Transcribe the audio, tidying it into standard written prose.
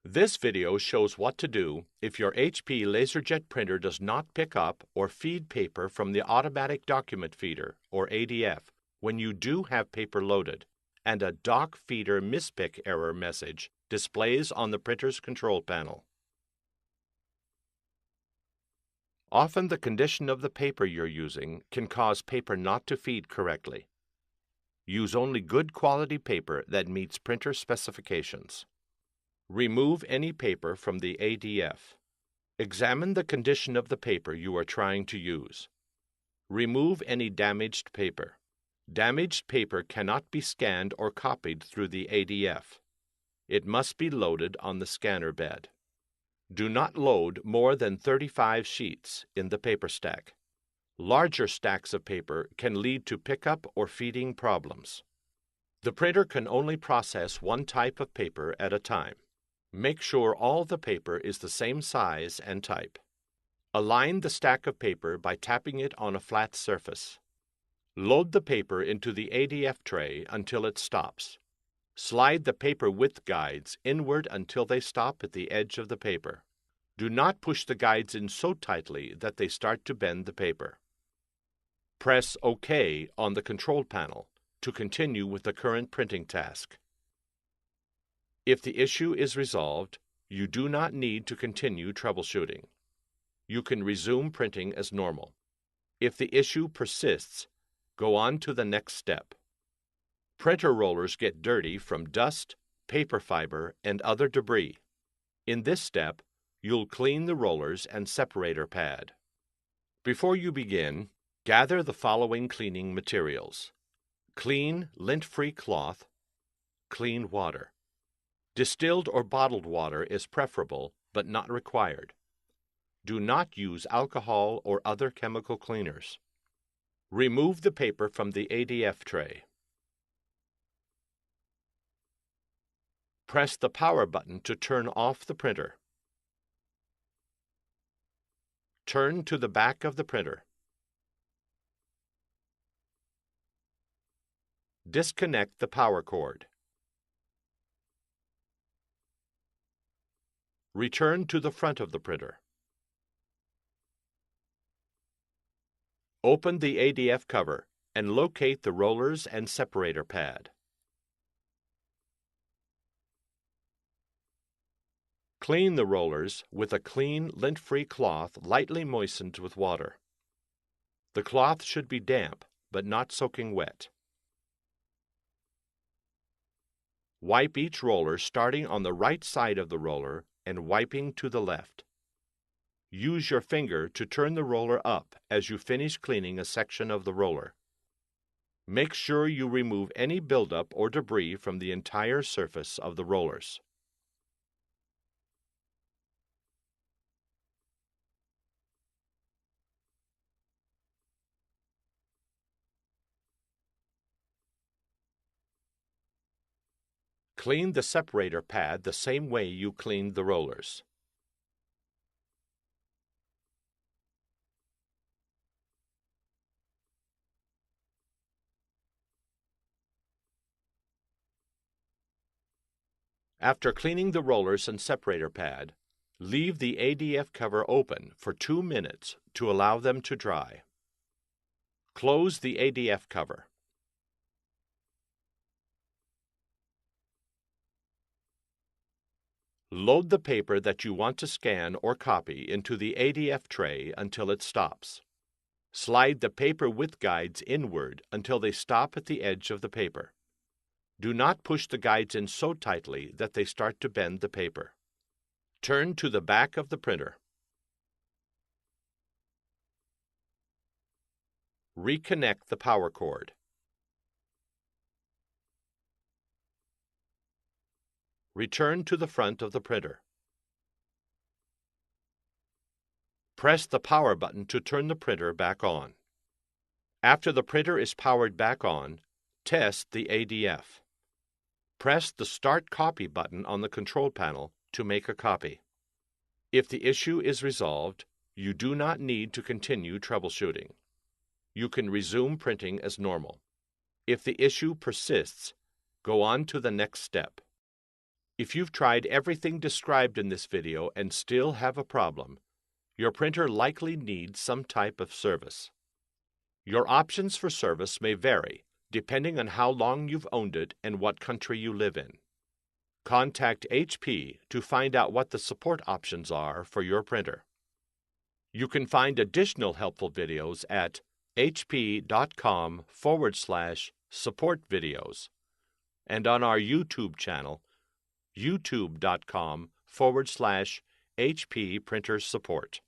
This video shows what to do if your HP LaserJet printer does not pick up or feed paper from the Automatic Document Feeder, or ADF, when you do have paper loaded, and a Doc Feeder mispick error message displays on the printer's control panel. Often the condition of the paper you're using can cause paper not to feed correctly. Use only good quality paper that meets printer specifications. Remove any paper from the ADF. Examine the condition of the paper you are trying to use. Remove any damaged paper. Damaged paper cannot be scanned or copied through the ADF. It must be loaded on the scanner bed. Do not load more than 35 sheets in the paper stack. Larger stacks of paper can lead to pickup or feeding problems. The printer can only process one type of paper at a time. Make sure all the paper is the same size and type. Align the stack of paper by tapping it on a flat surface. Load the paper into the ADF tray until it stops. Slide the paper width guides inward until they stop at the edge of the paper. Do not push the guides in so tightly that they start to bend the paper. Press OK on the control panel to continue with the current printing task. If the issue is resolved, you do not need to continue troubleshooting. You can resume printing as normal. If the issue persists, go on to the next step. Printer rollers get dirty from dust, paper fiber, and other debris. In this step, you'll clean the rollers and separator pad. Before you begin, gather the following cleaning materials: clean, lint-free cloth, clean water. Distilled or bottled water is preferable, but not required. Do not use alcohol or other chemical cleaners. Remove the paper from the ADF tray. Press the power button to turn off the printer. Turn to the back of the printer. Disconnect the power cord. Return to the front of the printer. Open the ADF cover and locate the rollers and separator pad. Clean the rollers with a clean, lint-free cloth lightly moistened with water. The cloth should be damp, but not soaking wet. Wipe each roller starting on the right side of the roller and wiping to the left. Use your finger to turn the roller up as you finish cleaning a section of the roller. Make sure you remove any buildup or debris from the entire surface of the rollers. Clean the separator pad the same way you cleaned the rollers. After cleaning the rollers and separator pad, leave the ADF cover open for 2 minutes to allow them to dry. Close the ADF cover. Load the paper that you want to scan or copy into the ADF tray until it stops. Slide the paper width guides inward until they stop at the edge of the paper. Do not push the guides in so tightly that they start to bend the paper. Turn to the back of the printer. Reconnect the power cord. Return to the front of the printer. Press the power button to turn the printer back on. After the printer is powered back on, test the ADF. Press the Start Copy button on the control panel to make a copy. If the issue is resolved, you do not need to continue troubleshooting. You can resume printing as normal. If the issue persists, go on to the next step. If you've tried everything described in this video and still have a problem, your printer likely needs some type of service. Your options for service may vary, depending on how long you've owned it and what country you live in. Contact HP to find out what the support options are for your printer. You can find additional helpful videos at hp.com/support videos and on our YouTube channel, youtube.com/HP printer support.